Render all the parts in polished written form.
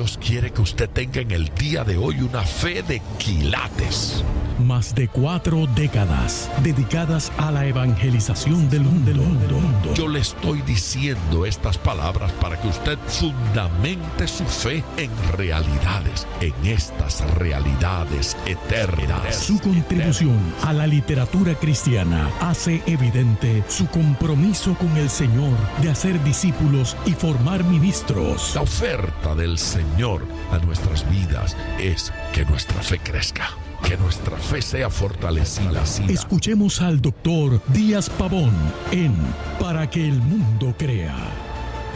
Dios quiere que usted tenga en el día de hoy una fe de quilates. Más de 4 décadas dedicadas a la evangelización del mundo. Yo le estoy diciendo estas palabras para que usted fundamente su fe en realidades, en estas realidades eternas. Su contribución a la literatura cristiana hace evidente su compromiso con el Señor de hacer discípulos y formar ministros. La oferta del Señor a nuestras vidas es que nuestra fe crezca. Que nuestra fe sea fortalecida. Escuchemos al doctor Díaz Pavón en Para que el mundo crea.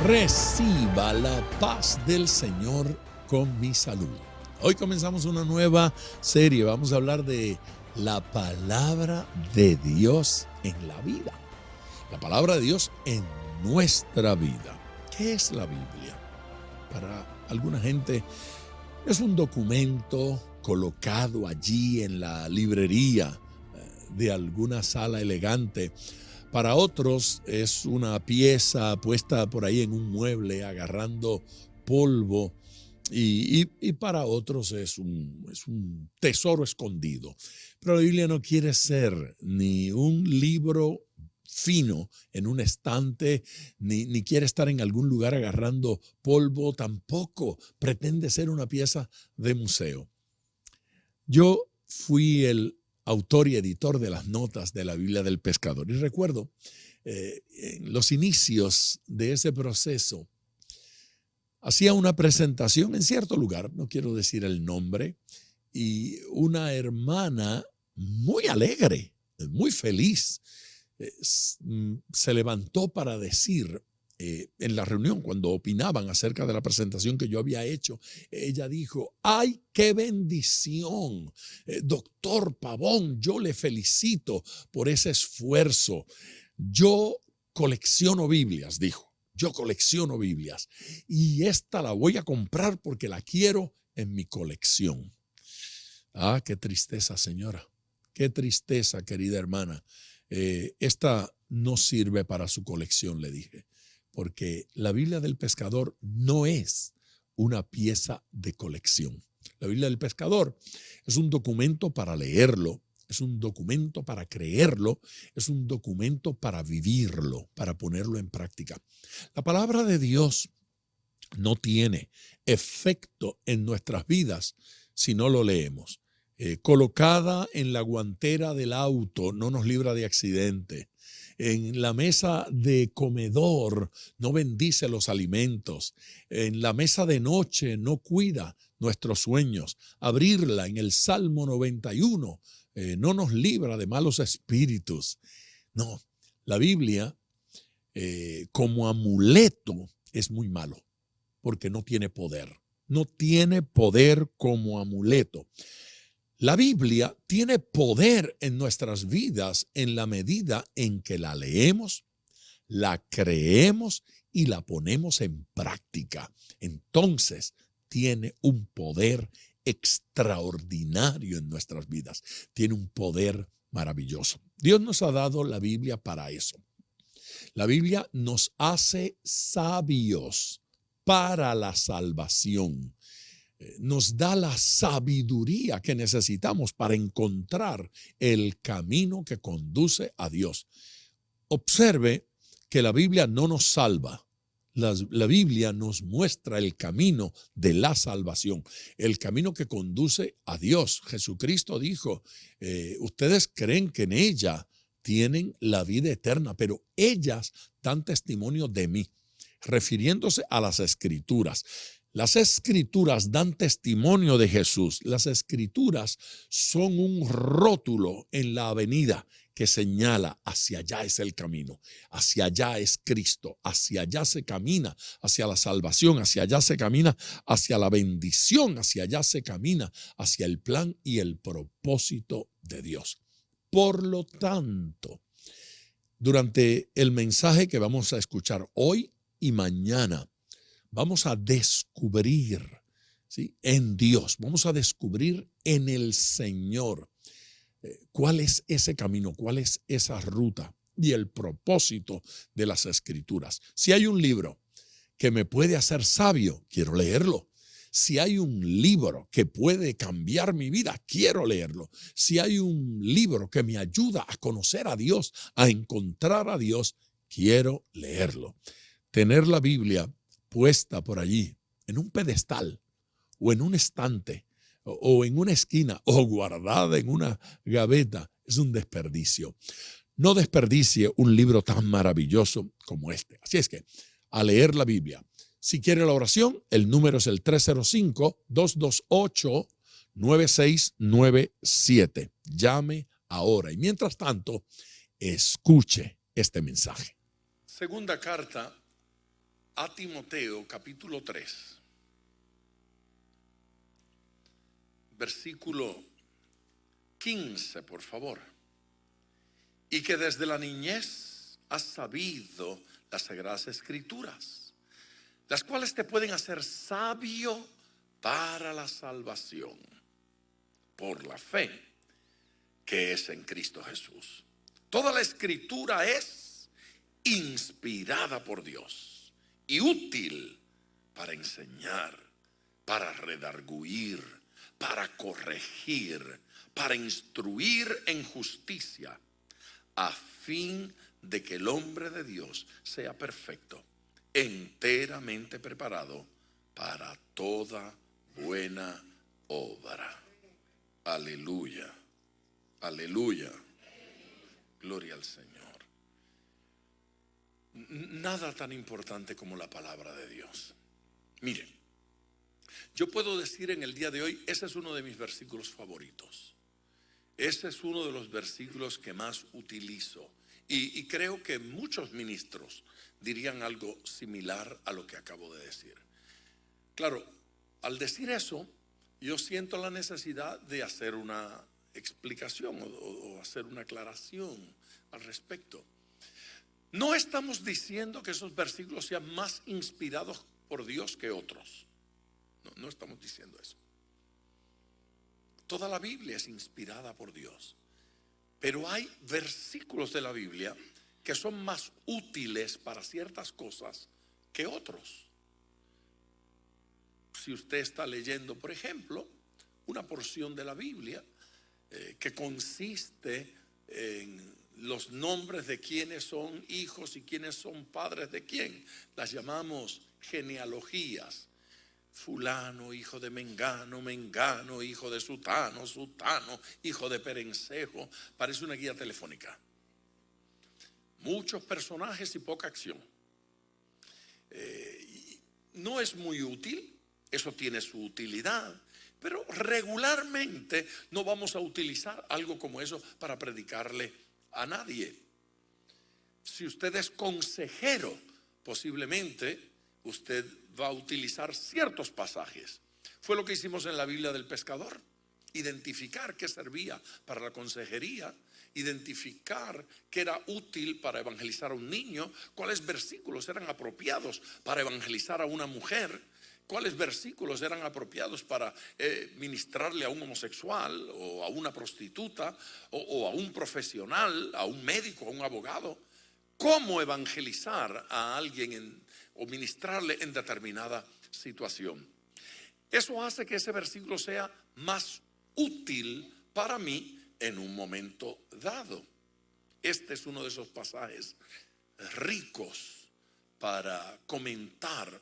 Reciba la paz del Señor con mi salud. Hoy comenzamos una nueva serie. Vamos a hablar de la palabra de Dios en la vida. La palabra de Dios en nuestra vida. ¿Qué es la Biblia? Para alguna gente es un documento colocado allí en la librería de alguna sala elegante. Para otros es una pieza puesta por ahí en un mueble agarrando polvo y para otros es un tesoro escondido. Pero la Biblia no quiere ser ni un libro fino en un estante, ni quiere estar en algún lugar agarrando polvo, tampoco pretende ser una pieza de museo. Yo fui el autor y editor de las notas de la Biblia del Pescador y recuerdo en los inicios de ese proceso hacía una presentación en cierto lugar, no quiero decir el nombre, y una hermana muy alegre, muy feliz, se levantó para decir en la reunión, cuando opinaban acerca de la presentación que yo había hecho, ella dijo: ¡ay, qué bendición! Doctor Pavón, yo le felicito por ese esfuerzo. Yo colecciono Biblias, dijo. Yo colecciono Biblias y esta la voy a comprar porque la quiero en mi colección. Ah, qué tristeza, señora. Qué tristeza, querida hermana. Esta no sirve para su colección, le dije. Porque la Biblia del Pescador no es una pieza de colección. La Biblia del Pescador es un documento para leerlo, es un documento para creerlo, es un documento para vivirlo, para ponerlo en práctica. La palabra de Dios no tiene efecto en nuestras vidas si no lo leemos. Colocada en la guantera del auto no nos libra de accidente. En la mesa de comedor no bendice los alimentos. En la mesa de noche no cuida nuestros sueños. Abrirla en el Salmo 91 no nos libra de malos espíritus. No, la Biblia como amuleto es muy malo porque no tiene poder. No tiene poder como amuleto. La Biblia tiene poder en nuestras vidas en la medida en que la leemos, la creemos y la ponemos en práctica. Entonces, tiene un poder extraordinario en nuestras vidas. Tiene un poder maravilloso. Dios nos ha dado la Biblia para eso. La Biblia nos hace sabios para la salvación. Nos da la sabiduría que necesitamos para encontrar el camino que conduce a Dios. Observe que la Biblia no nos salva. La Biblia nos muestra el camino de la salvación, el camino que conduce a Dios. Jesucristo dijo, ustedes creen que en ella tienen la vida eterna, pero ellas dan testimonio de mí, refiriéndose a las Escrituras. Las Escrituras dan testimonio de Jesús. Las Escrituras son un rótulo en la avenida que señala hacia allá es el camino, hacia allá es Cristo, hacia allá se camina, hacia la salvación, hacia allá se camina, hacia la bendición, hacia allá se camina, hacia el plan y el propósito de Dios. Por lo tanto, durante el mensaje que vamos a escuchar hoy y mañana, vamos a descubrir, ¿sí?, en Dios, vamos a descubrir en el Señor cuál es ese camino, cuál es esa ruta y el propósito de las Escrituras. Si hay un libro que me puede hacer sabio, quiero leerlo. Si hay un libro que puede cambiar mi vida, quiero leerlo. Si hay un libro que me ayuda a conocer a Dios, a encontrar a Dios, quiero leerlo. Tener la Biblia puesta por allí, en un pedestal o en un estante o en una esquina o guardada en una gaveta, es un desperdicio. No desperdicie un libro tan maravilloso como este. Así es que, a leer la Biblia. Si quiere la oración, el número es el 305-228-9697. Llame ahora. Y mientras tanto, escuche este mensaje. Segunda carta a Timoteo, capítulo 3, versículo 15, por favor. Y que desde la niñez has sabido las sagradas escrituras, las cuales te pueden hacer sabio para la salvación por la fe que es en Cristo Jesús. Toda la escritura es inspirada por Dios y útil para enseñar, para redarguir, para corregir, para instruir en justicia, a fin de que el hombre de Dios sea perfecto, enteramente preparado para toda buena obra. Aleluya, aleluya, gloria al Señor. Nada tan importante como la palabra de Dios. Miren, yo puedo decir en el día de hoy, ese es uno de mis versículos favoritos. Ese es uno de los versículos que más utilizo. Y creo que muchos ministros dirían algo similar a lo que acabo de decir. Claro, al decir eso, yo siento la necesidad de hacer una explicación o hacer una aclaración al respecto. No estamos diciendo que esos versículos sean más inspirados por Dios que otros. No estamos diciendo eso. Toda la Biblia es inspirada por Dios. Pero hay versículos de la Biblia que son más útiles para ciertas cosas que otros. Si usted está leyendo, por ejemplo, una porción de la Biblia que consiste en los nombres de quienes son hijos y quienes son padres de quién, las llamamos genealogías. Fulano, hijo de Mengano, Mengano, hijo de Sutano, Sutano, hijo de Perencejo. Parece una guía telefónica. Muchos personajes y poca acción. No es muy útil, eso tiene su utilidad, pero regularmente no vamos a utilizar algo como eso para predicarle a nadie. Si usted es consejero, posiblemente usted va a utilizar ciertos pasajes. Fue lo que hicimos en la Biblia del pescador. Identificar qué servía para la consejería, identificar qué era útil para evangelizar a un niño, cuáles versículos eran apropiados para evangelizar a una mujer, cuáles versículos eran apropiados para ministrarle a un homosexual o a una prostituta o a un profesional, a un médico, a un abogado. Cómo evangelizar a alguien o ministrarle en determinada situación. Eso hace que ese versículo sea más útil para mí en un momento dado. Este es uno de esos pasajes ricos para comentar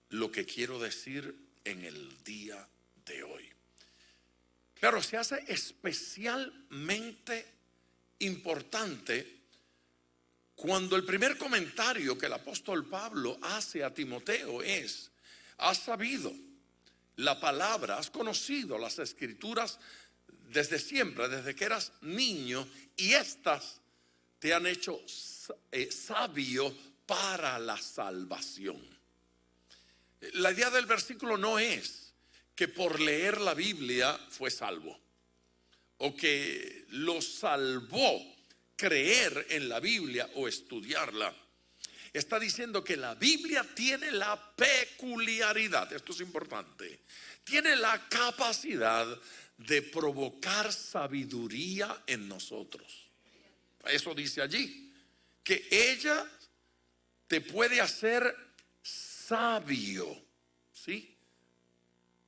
lo que quiero decir en el día de hoy. Claro, se hace especialmente importante cuando el primer comentario que el apóstol Pablo hace a Timoteo es: has sabido la palabra, has conocido las escrituras desde siempre, desde que eras niño, y estas te han hecho sabio para la salvación. La idea del versículo no es que por leer la Biblia fue salvo, o que lo salvó creer en la Biblia o estudiarla. Está diciendo que la Biblia tiene la peculiaridad, esto es importante, tiene la capacidad de provocar sabiduría en nosotros. Eso dice allí, que ella te puede hacer sabio, ¿sí?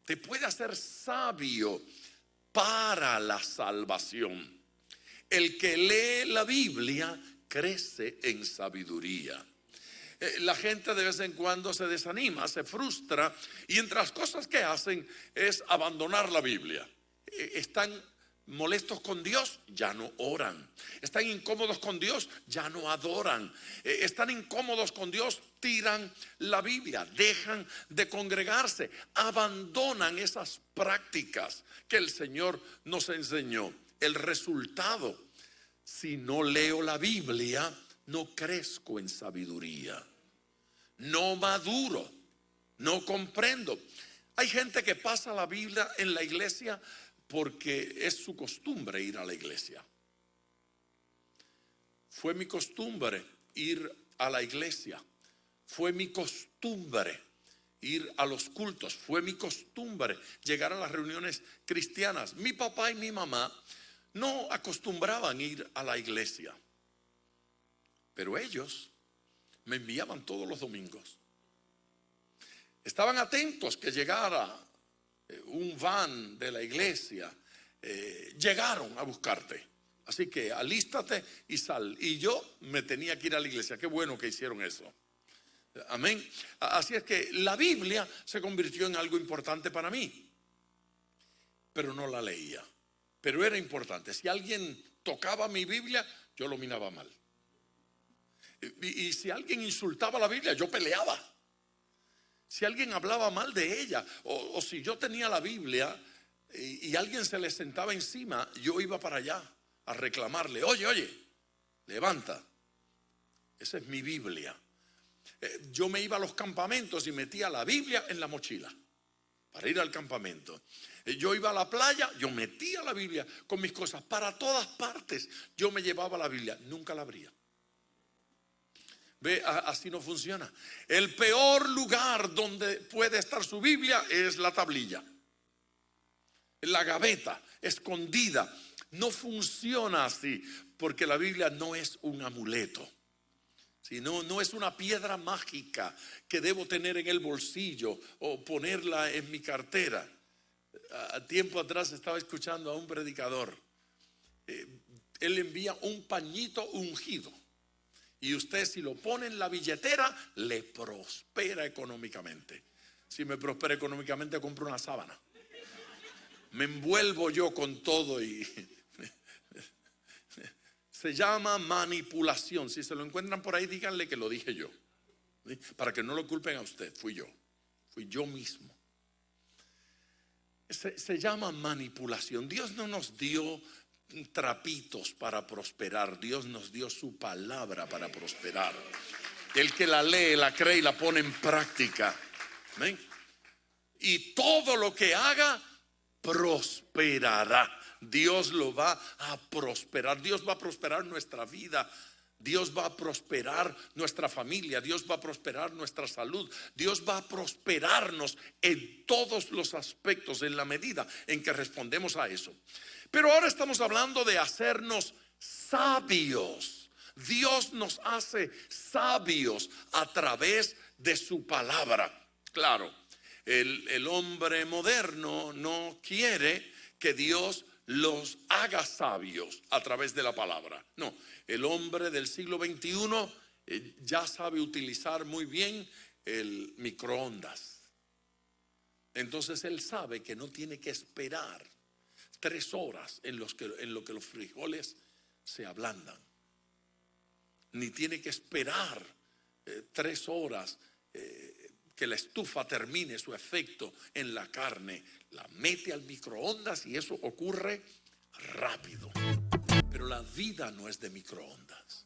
te puede hacer sabio para la salvación. El que lee la Biblia crece en sabiduría. La gente de vez en cuando se desanima, se frustra, y entre las cosas que hacen es abandonar la Biblia. Están molestos con Dios, ya no oran. Están incómodos con Dios, ya no adoran. Están incómodos con Dios, tiran la Biblia, dejan de congregarse, abandonan esas prácticas que el Señor nos enseñó. El resultado: si no leo la Biblia, no crezco en sabiduría, no maduro, no comprendo. Hay gente que pasa la Biblia en la iglesia porque es su costumbre ir a la iglesia. Fue mi costumbre ir a la iglesia. Fue mi costumbre ir a los cultos. Fue mi costumbre llegar a las reuniones cristianas. Mi papá y mi mamá no acostumbraban ir a la iglesia, pero ellos me enviaban todos los domingos. Estaban atentos que llegara un van de la iglesia. Llegaron a buscarte, así que alístate y sal. Y yo me tenía que ir a la iglesia. Qué bueno que hicieron eso. Amén. Así es que la Biblia se convirtió en algo importante para mí, pero no la leía. Pero era importante. Si alguien tocaba mi Biblia, yo lo miraba mal. Y si alguien insultaba la Biblia, yo peleaba. Si alguien hablaba mal de ella, o si yo tenía la Biblia y alguien se le sentaba encima, yo iba para allá a reclamarle: oye, levanta, esa es mi Biblia. Yo me iba a los campamentos y metía la Biblia en la mochila para ir al campamento. Yo iba a la playa, yo metía la Biblia con mis cosas. Para todas partes yo me llevaba la Biblia, nunca la abría. Ve, así no funciona. El peor lugar donde puede estar su Biblia es la tablilla, la gaveta, escondida. No funciona así, porque la Biblia no es un amuleto. No es una piedra mágica que debo tener en el bolsillo o ponerla en mi cartera. A tiempo atrás estaba escuchando a un predicador. Él envía un pañito ungido, y usted, si lo pone en la billetera, le prospera económicamente. Si me prospera económicamente, compro una sábana. Me envuelvo yo con todo y se llama manipulación. Si se lo encuentran por ahí, díganle que lo dije yo, ¿sí? Para que no lo culpen a usted. Fui yo mismo. Se llama manipulación. Dios no nos dio trapitos para prosperar. Dios nos dio su palabra para prosperar. El que la lee, la cree y la pone en práctica, ¿ven? Y todo lo que haga prosperará. Dios lo va a prosperar. Dios va a prosperar nuestra vida. Dios va a prosperar nuestra familia. Dios va a prosperar nuestra salud. Dios va a prosperarnos en todos los aspectos, en la medida en que respondemos a eso. Pero ahora estamos hablando de hacernos sabios. Dios nos hace sabios a través de su palabra. Claro, el hombre moderno no quiere que Dios los haga sabios a través de la palabra. No, el hombre del siglo XXI ya sabe utilizar muy bien el microondas. Entonces él sabe que no tiene que esperar 3 horas en lo que los frijoles se ablandan, ni tiene que esperar 3 horas que la estufa termine su efecto en la carne. La mete al microondas y eso ocurre rápido. Pero la vida no es de microondas.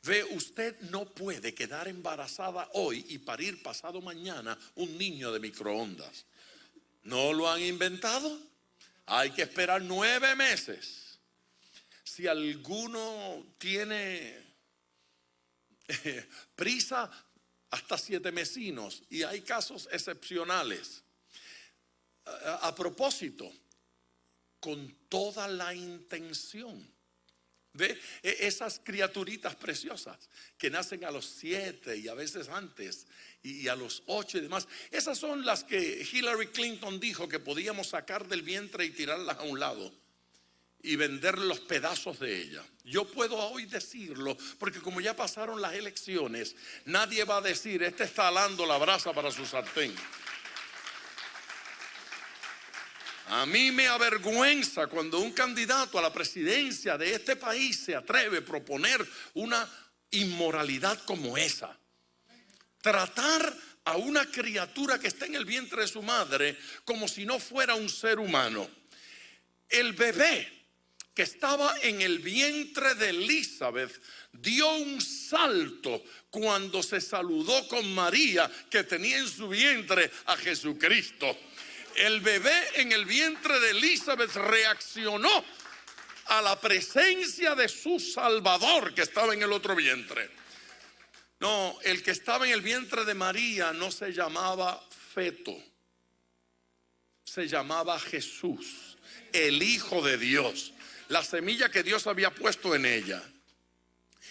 Ve, usted no puede quedar embarazada hoy y parir pasado mañana un niño de microondas. ¿No lo han inventado? Hay que esperar 9 meses. Si alguno tiene prisa, hasta 7 mesinos, y hay casos excepcionales. A propósito, con toda la intención ¿Ve? Esas criaturitas preciosas que nacen a los 7 y a veces antes y a los 8 y demás. Esas son las que Hillary Clinton dijo que podíamos sacar del vientre y tirarlas a un lado y vender los pedazos de ella. Yo puedo hoy decirlo porque como ya pasaron las elecciones, nadie va a decir: este está alando la brasa para su sartén. A mí me avergüenza cuando un candidato a la presidencia de este país se atreve a proponer una inmoralidad como esa. Tratar a una criatura que está en el vientre de su madre como si no fuera un ser humano. El bebé que estaba en el vientre de Elizabeth dio un salto cuando se saludó con María, que tenía en su vientre a Jesucristo. El bebé en el vientre de Elizabeth reaccionó a la presencia de su Salvador que estaba en el otro vientre. No, el que estaba en el vientre de María no se llamaba feto, se llamaba Jesús, el Hijo de Dios, la semilla que Dios había puesto en ella.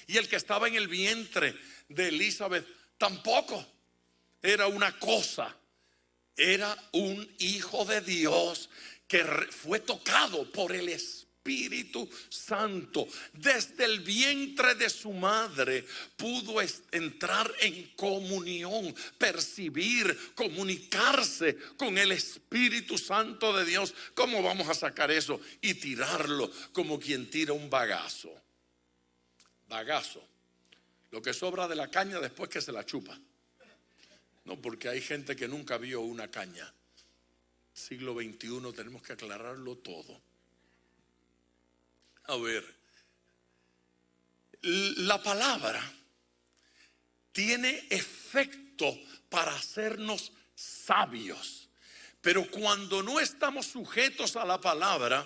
Y el que estaba en el vientre de Elizabeth tampoco era una cosa. Era un hijo de Dios que fue tocado por el Espíritu Santo. Desde el vientre de su madre pudo entrar en comunión, percibir, comunicarse con el Espíritu Santo de Dios. ¿Cómo vamos a sacar eso y tirarlo como quien tira un bagazo? Bagazo, lo que sobra de la caña después que se la chupa. No, porque hay gente que nunca vio una caña. Siglo XXI, tenemos que aclararlo todo. A ver, la palabra tiene efecto para hacernos sabios. Pero cuando no estamos sujetos a la palabra,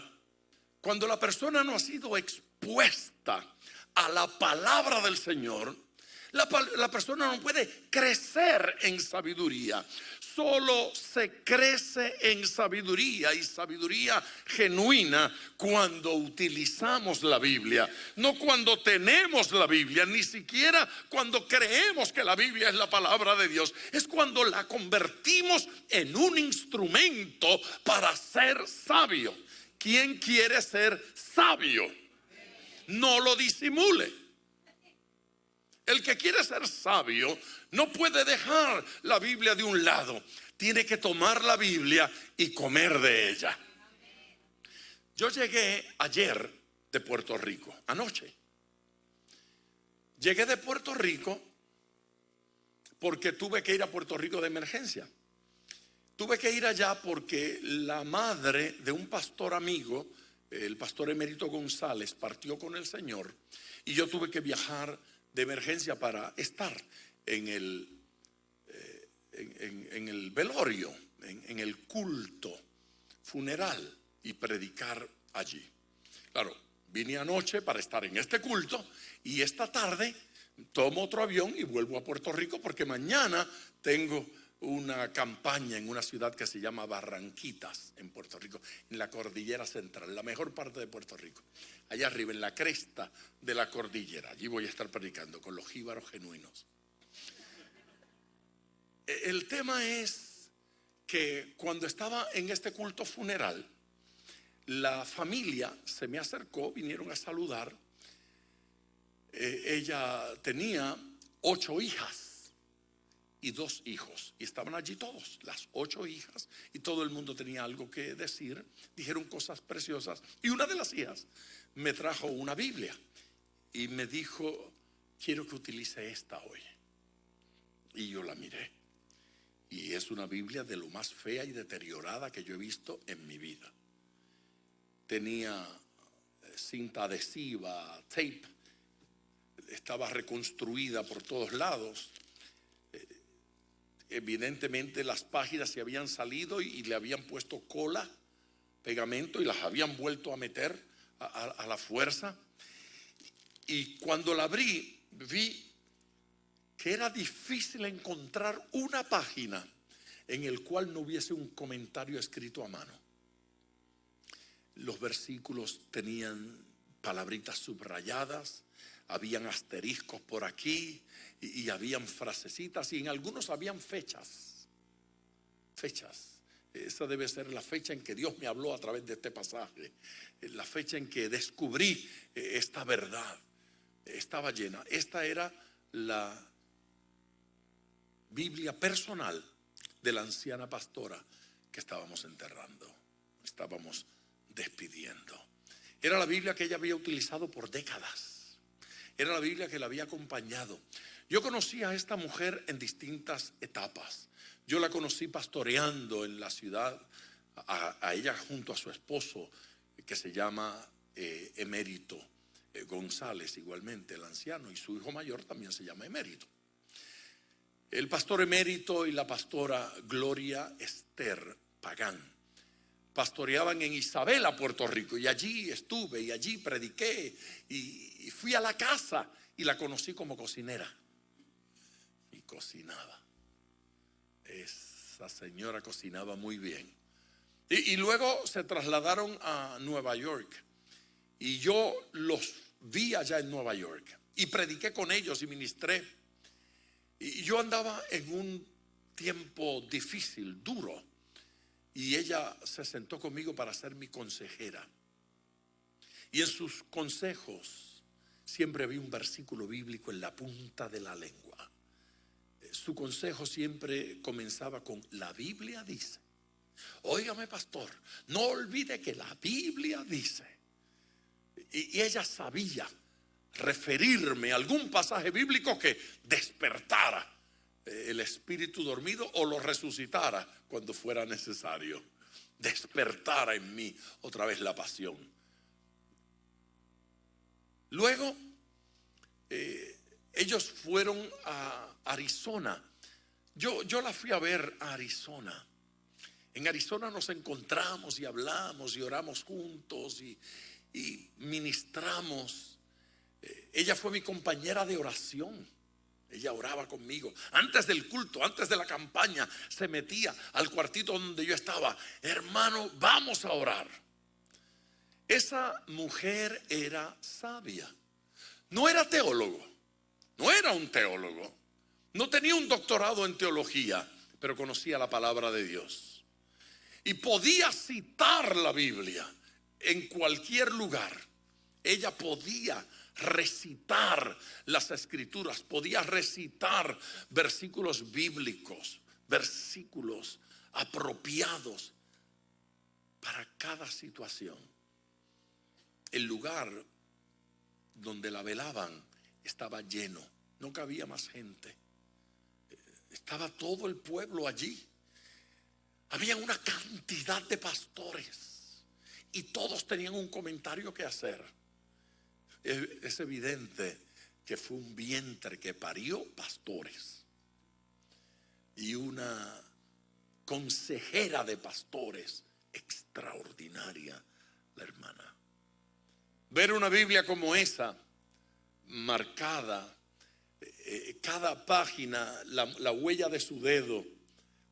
cuando la persona no ha sido expuesta a la palabra del Señor, la persona no puede crecer en sabiduría. Solo se crece en sabiduría, y sabiduría genuina, cuando utilizamos la Biblia. No cuando tenemos la Biblia, ni siquiera cuando creemos que la Biblia es la palabra de Dios. Es cuando la convertimos en un instrumento para ser sabio. ¿Quién quiere ser sabio? No lo disimule. El que quiere ser sabio no puede dejar la Biblia de un lado. Tiene que tomar la Biblia y comer de ella. Yo llegué ayer de Puerto Rico, anoche. Llegué de Puerto Rico porque tuve que ir a Puerto Rico de emergencia. Tuve que ir allá porque la madre de un pastor amigo, el pastor Emérito González, partió con el Señor, y yo tuve que viajar de emergencia para estar en el velorio, en el culto funeral, y predicar allí. Claro, vine anoche para estar en este culto, y esta tarde tomo otro avión y vuelvo a Puerto Rico, porque mañana tengo una campaña en una ciudad que se llama Barranquitas, en Puerto Rico, en la cordillera central, la mejor parte de Puerto Rico, allá arriba en la cresta de la cordillera. Allí voy a estar predicando con los jíbaros genuinos. El tema es que cuando estaba en este culto funeral, la familia se me acercó, vinieron a saludar. Ella tenía 8 hijas y 2 hijos, y estaban allí todos, las 8 hijas, y todo el mundo tenía algo que decir. Dijeron cosas preciosas, y una de las hijas me trajo una Biblia y me dijo: quiero que utilice esta hoy. Y yo la miré, y es una Biblia de lo más fea y deteriorada que yo he visto en mi vida. Tenía cinta adhesiva, tape, estaba reconstruida por todos lados. Evidentemente las páginas se habían salido y le habían puesto cola, pegamento, y las habían vuelto a meter a la fuerza. Y cuando la abrí, vi que era difícil encontrar una página en el cual no hubiese un comentario escrito a mano. Los versículos tenían palabritas subrayadas, habían asteriscos por aquí y habían frasecitas, y en algunos habían fechas. Esa debe ser la fecha en que Dios me habló a través de este pasaje, la fecha en que descubrí esta verdad. Estaba llena. Esta era la Biblia personal de la anciana pastora que estábamos enterrando, estábamos despidiendo. Era la Biblia que ella había utilizado por décadas. Era la Biblia que la había acompañado. Yo conocí a esta mujer en distintas etapas. Yo la conocí pastoreando en la ciudad, a ella junto a su esposo, que se llama Emérito González, igualmente el anciano, y su hijo mayor también se llama Emérito. El pastor Emérito y la pastora Gloria Esther Pagán pastoreaban en Isabela, Puerto Rico, y allí estuve y allí prediqué y fui a la casa y la conocí como cocinera y cocinaba. Esa señora cocinaba muy bien. Y luego se trasladaron a Nueva York y yo los vi allá en Nueva York y prediqué con ellos y ministré. Y yo andaba en un tiempo difícil, duro, y ella se sentó conmigo para ser mi consejera. Y en sus consejos siempre había un versículo bíblico en la punta de la lengua. Su consejo siempre comenzaba con: la Biblia dice. Óigame, pastor, no olvide que la Biblia dice. Y ella sabía referirme a algún pasaje bíblico que despertara el espíritu dormido o lo resucitara cuando fuera necesario. Despertara en mí otra vez la pasión. Luego ellos fueron a Arizona. Yo la fui a ver a Arizona. En Arizona nos encontramos y hablamos y oramos juntos y ministramos. Ella fue mi compañera de oración. Ella oraba conmigo. Antes del culto, antes de la campaña, se metía al cuartito donde yo estaba. Hermano, vamos a orar. Esa mujer era sabia. No era teólogo. No era un teólogo. No tenía un doctorado en teología, pero conocía la palabra de Dios. Y podía citar la Biblia en cualquier lugar. Ella podía recitar las escrituras, podía recitar versículos bíblicos, versículos apropiados para cada situación. El lugar donde la velaban estaba lleno, no cabía más gente. Estaba todo el pueblo allí. Había una cantidad de pastores y todos tenían un comentario que hacer. Es evidente que fue un vientre que parió pastores y una consejera de pastores extraordinaria, la hermana. Ver una Biblia como esa, marcada, cada página, la huella de su dedo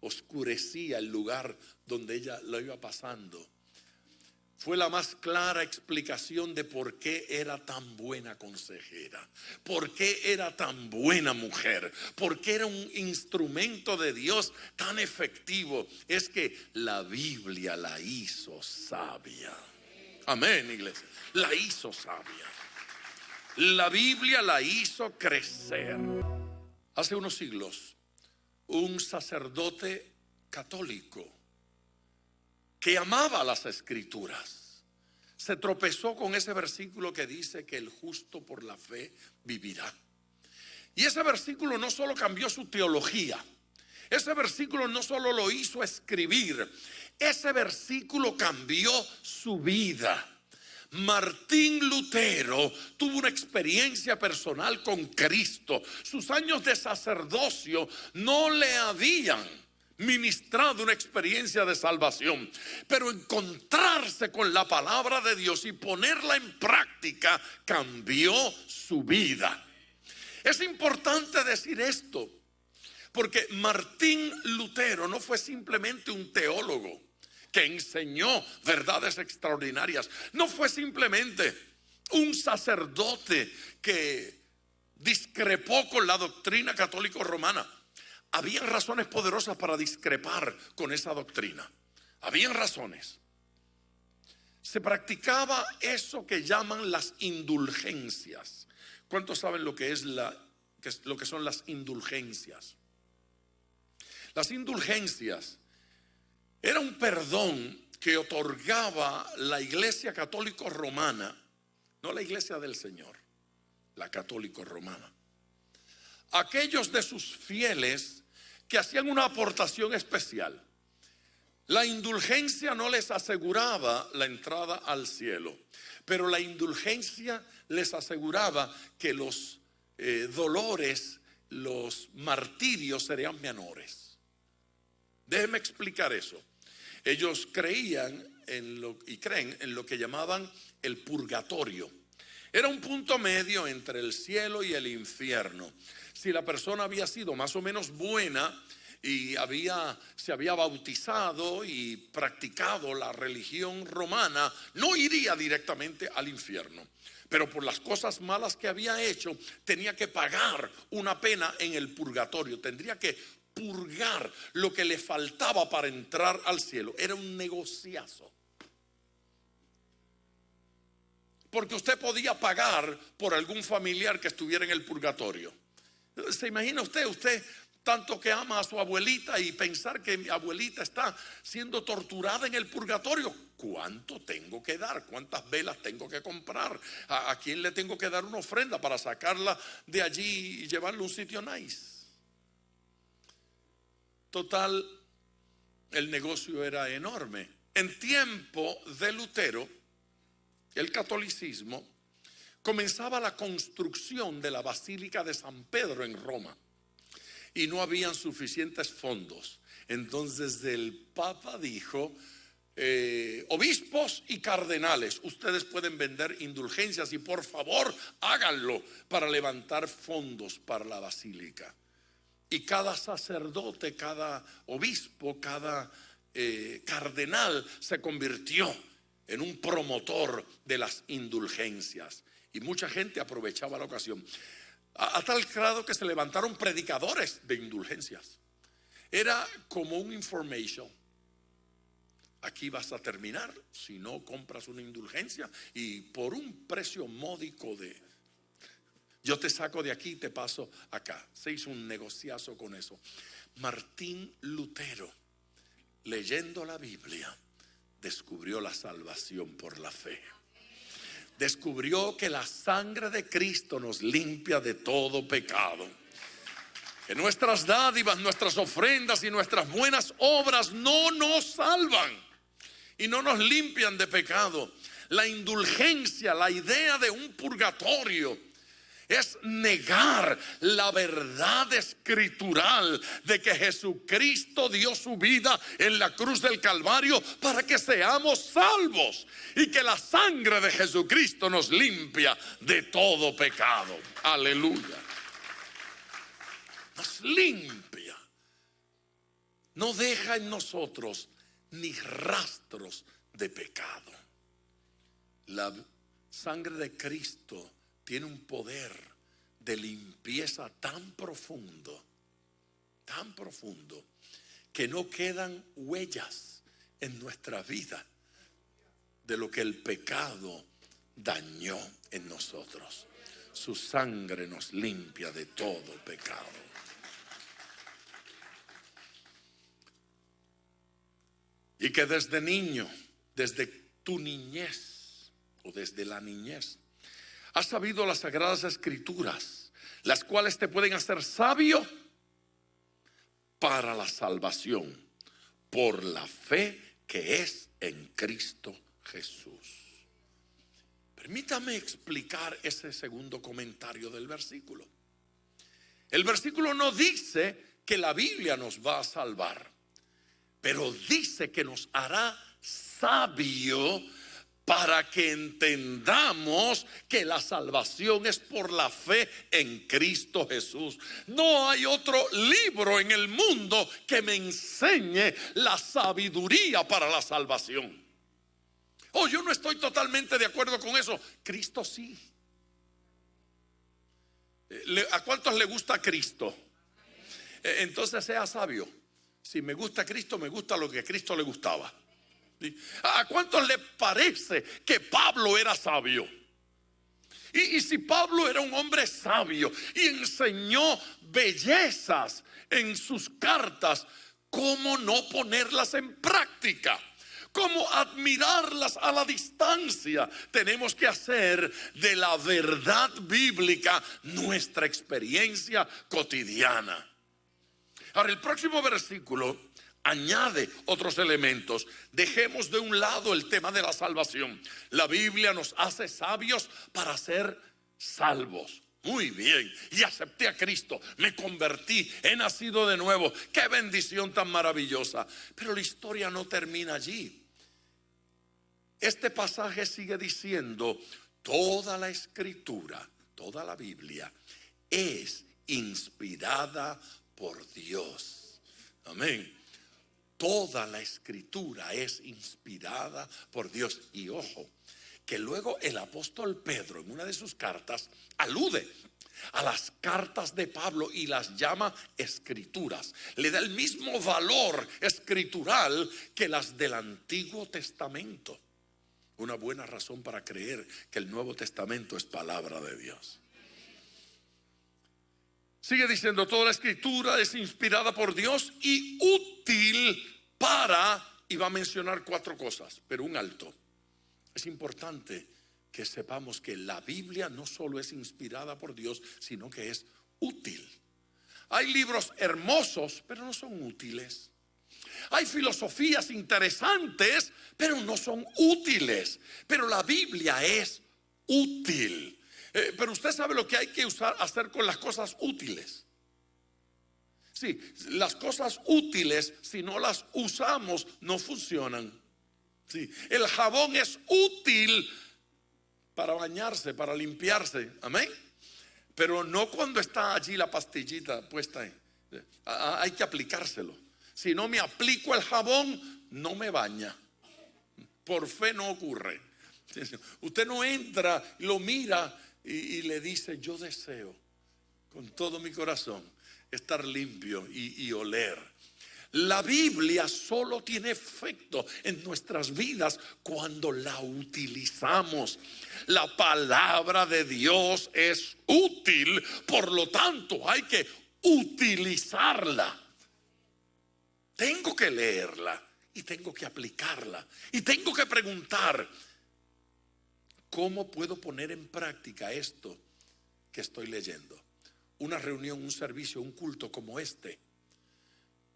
oscurecía el lugar donde ella lo iba pasando. Fue la más clara explicación de por qué era tan buena consejera, por qué era tan buena mujer, por qué era un instrumento de Dios tan efectivo. Es que la Biblia la hizo sabia. Amén, iglesia. La hizo sabia. La Biblia la hizo crecer. Hace unos siglos, un sacerdote católico que amaba las escrituras se tropezó con ese versículo que dice que el justo por la fe vivirá. Y ese versículo no solo cambió su teología, ese versículo no solo lo hizo escribir, ese versículo cambió su vida. Martín Lutero tuvo una experiencia personal con Cristo. Sus años de sacerdocio no le habían ministrado una experiencia de salvación, pero encontrarse con la palabra de Dios y ponerla en práctica cambió su vida. Es importante decir esto, porque Martín Lutero no fue simplemente un teólogo que enseñó verdades extraordinarias. No fue simplemente un sacerdote que discrepó con la doctrina católico-romana. Habían razones poderosas para discrepar con esa doctrina. Habían razones. Se practicaba eso que llaman las indulgencias. ¿Cuántos saben lo que son las indulgencias? Las indulgencias era un perdón que otorgaba la Iglesia católico romana, no la Iglesia del Señor, la católico romana, aquellos de sus fieles que hacían una aportación especial. La indulgencia no les aseguraba la entrada al cielo, pero la indulgencia les aseguraba que los dolores, los martirios serían menores. Déjenme explicar eso. Ellos creían y creen en lo que llamaban el purgatorio. Era un punto medio entre el cielo y el infierno. Si la persona había sido más o menos buena y se había bautizado y practicado la religión romana, no iría directamente al infierno. Pero por las cosas malas que había hecho, tenía que pagar una pena en el purgatorio. Tendría que purgar lo que le faltaba para entrar al cielo. Era un negociazo. Porque usted podía pagar por algún familiar que estuviera en el purgatorio. ¿Se imagina usted tanto que ama a su abuelita y pensar que mi abuelita está siendo torturada en el purgatorio? ¿Cuánto tengo que dar? ¿Cuántas velas tengo que comprar? ¿A quién le tengo que dar una ofrenda para sacarla de allí y llevarla a un sitio nice? Total, el negocio era enorme. En tiempo de Lutero, el catolicismo, comenzaba la construcción de la Basílica de San Pedro en Roma y no habían suficientes fondos. Entonces el Papa dijo: obispos y cardenales, ustedes pueden vender indulgencias y por favor háganlo para levantar fondos para la basílica. Y cada sacerdote, cada obispo, cada cardenal se convirtió en un promotor de las indulgencias. Y mucha gente aprovechaba la ocasión. A tal grado que se levantaron predicadores de indulgencias. Era como un information. Aquí vas a terminar si no compras una indulgencia y por un precio módico yo te saco de aquí y te paso acá. Se hizo un negociazo con eso. Martín Lutero, leyendo la Biblia, descubrió la salvación por la fe. Descubrió que la sangre de Cristo nos limpia de todo pecado. Que nuestras dádivas, nuestras ofrendas y nuestras buenas obras no nos salvan y no nos limpian de pecado. La indulgencia, la idea de un purgatorio, es negar la verdad escritural de que Jesucristo dio su vida en la cruz del Calvario para que seamos salvos y que la sangre de Jesucristo nos limpia de todo pecado. Aleluya. Nos limpia. No deja en nosotros ni rastros de pecado. La sangre de Cristo tiene un poder de limpieza tan profundo, que no quedan huellas en nuestra vida de lo que el pecado dañó en nosotros. Su sangre nos limpia de todo pecado. Y que desde niño, desde tu niñez o desde la niñez, has sabido las Sagradas Escrituras, las cuales te pueden hacer sabio para la salvación por la fe que es en Cristo Jesús. Permítame explicar ese segundo comentario del versículo. El versículo no dice que la Biblia nos va a salvar, pero dice que nos hará sabio para que entendamos que la salvación es por la fe en Cristo Jesús. No hay otro libro en el mundo que me enseñe la sabiduría para la salvación. Oh, yo no estoy totalmente de acuerdo con eso. Cristo sí. ¿A cuántos le gusta Cristo? Entonces sea sabio. Si me gusta Cristo, me gusta lo que a Cristo le gustaba. ¿A cuántos le parece que Pablo era sabio? Y si Pablo era un hombre sabio y enseñó bellezas en sus cartas, ¿cómo no ponerlas en práctica? ¿Cómo admirarlas a la distancia? Tenemos que hacer de la verdad bíblica nuestra experiencia cotidiana. Ahora, el próximo versículo añade otros elementos. Dejemos de un lado el tema de la salvación. La Biblia nos hace sabios para ser salvos. Muy bien, y acepté a Cristo, me convertí, he nacido de nuevo. Qué bendición tan maravillosa. Pero la historia no termina allí. Este pasaje sigue diciendo: toda la escritura, toda la Biblia es inspirada por Dios. Amén. Toda la escritura es inspirada por Dios. Y ojo, que luego el apóstol Pedro en una de sus cartas alude a las cartas de Pablo y las llama escrituras. Le da el mismo valor escritural que las del Antiguo Testamento. Una buena razón para creer que el Nuevo Testamento es palabra de Dios. Sigue diciendo: toda la escritura es inspirada por Dios y útil para, y va a mencionar 4 cosas, pero un alto. Es importante que sepamos que la Biblia no solo es inspirada por Dios, sino que es útil. Hay libros hermosos, pero no son útiles. Hay filosofías interesantes, pero no son útiles. Pero la Biblia es útil. Pero usted sabe lo que hay que hacer con las cosas útiles. Sí, las cosas útiles, si no las usamos, no funcionan. Sí, el jabón es útil para bañarse, para limpiarse, amén. Pero no cuando está allí la pastillita puesta ahí. Hay que aplicárselo. Si no me aplico el jabón, no me baña. Por fe no ocurre. Usted no entra, lo mira y le dice: yo deseo con todo mi corazón estar limpio y oler. La Biblia solo tiene efecto en nuestras vidas cuando la utilizamos. La palabra de Dios es útil, por lo tanto hay que utilizarla. Tengo que leerla y tengo que aplicarla y tengo que preguntar: ¿cómo puedo poner en práctica esto que estoy leyendo? Una reunión, un servicio, un culto como este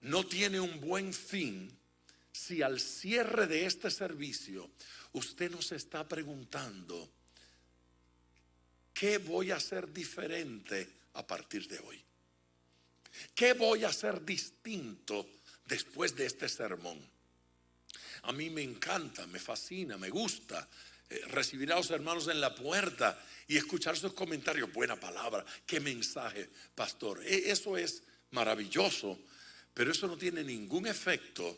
no tiene un buen fin si al cierre de este servicio usted no se está preguntando: ¿qué voy a hacer diferente a partir de hoy? ¿Qué voy a hacer distinto después de este sermón? A mí me encanta, me fascina, me gusta recibir a los hermanos en la puerta y escuchar sus comentarios. Buena palabra, qué mensaje, pastor. Eso es maravilloso, pero eso no tiene ningún efecto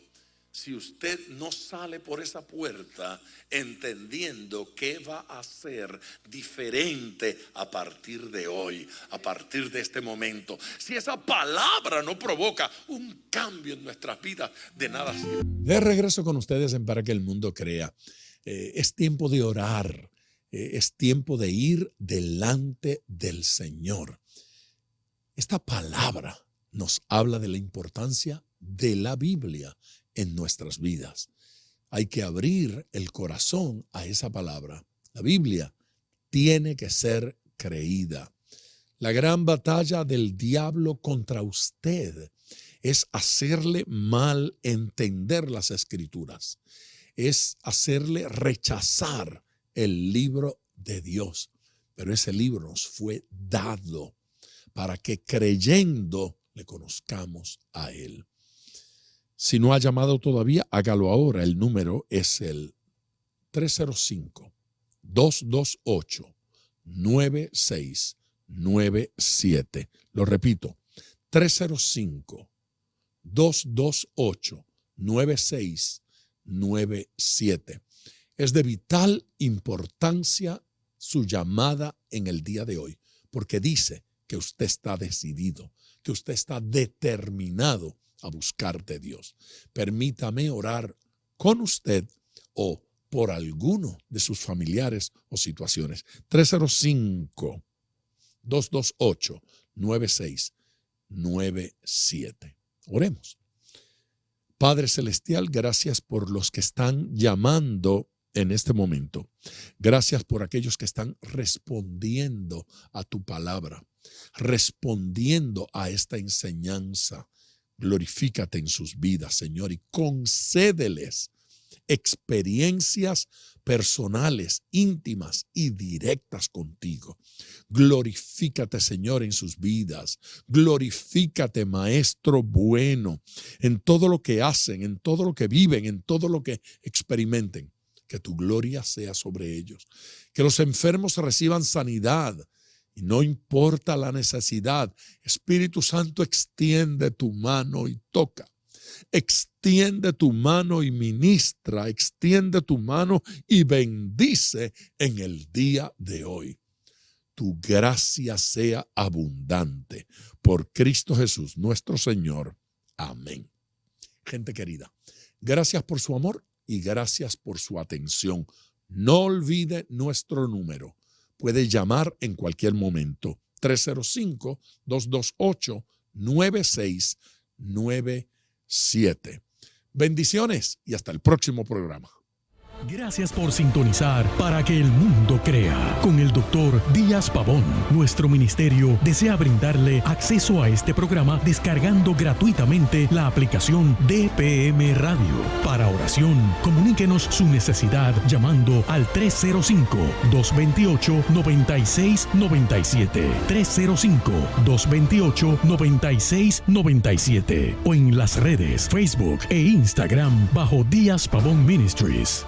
si usted no sale por esa puerta entendiendo qué va a hacer diferente a partir de hoy, a partir de este momento. Si esa palabra no provoca un cambio en nuestras vidas, de nada sirve. De regreso con ustedes en Para que el Mundo Crea. Es tiempo de orar, es tiempo de ir delante del Señor. Esta palabra nos habla de la importancia de la Biblia en nuestras vidas. Hay que abrir el corazón a esa palabra. La Biblia tiene que ser creída. La gran batalla del diablo contra usted es hacerle mal entender las Escrituras. Es hacerle rechazar el libro de Dios. Pero ese libro nos fue dado para que creyendo le conozcamos a Él. Si no ha llamado todavía, hágalo ahora. El número es el 305-228-9697. Lo repito, 305-228-9697. Es de vital importancia su llamada en el día de hoy, porque dice que usted está decidido, que usted está determinado a buscar de Dios. Permítame orar con usted o por alguno de sus familiares o situaciones. 305-228-9697. Oremos. Padre Celestial, gracias por los que están llamando en este momento. Gracias por aquellos que están respondiendo a tu palabra, respondiendo a esta enseñanza. Glorifícate en sus vidas, Señor, y concédeles experiencias personales, íntimas y directas contigo. Glorifícate, Señor, en sus vidas. Glorifícate, Maestro bueno, en todo lo que hacen, en todo lo que viven, en todo lo que experimenten. Que tu gloria sea sobre ellos. Que los enfermos reciban sanidad. Y no importa la necesidad, Espíritu Santo, extiende tu mano y toca. Extiende tu mano y ministra. Extiende tu mano y bendice en el día de hoy. Tu gracia sea abundante. Por Cristo Jesús, nuestro Señor. Amén. Gente querida, gracias por su amor y gracias por su atención. No olvide nuestro número. Puede llamar en cualquier momento. 305-228-9697. Bendiciones y hasta el próximo programa. Gracias por sintonizar Para que el mundo crea con el Dr. Díaz Pavón. Nuestro ministerio desea brindarle acceso a este programa descargando gratuitamente la aplicación DPM Radio. Para oración, comuníquenos su necesidad llamando al 305-228-9697. 305-228-9697 o en las redes Facebook e Instagram bajo Díaz Pavón Ministries.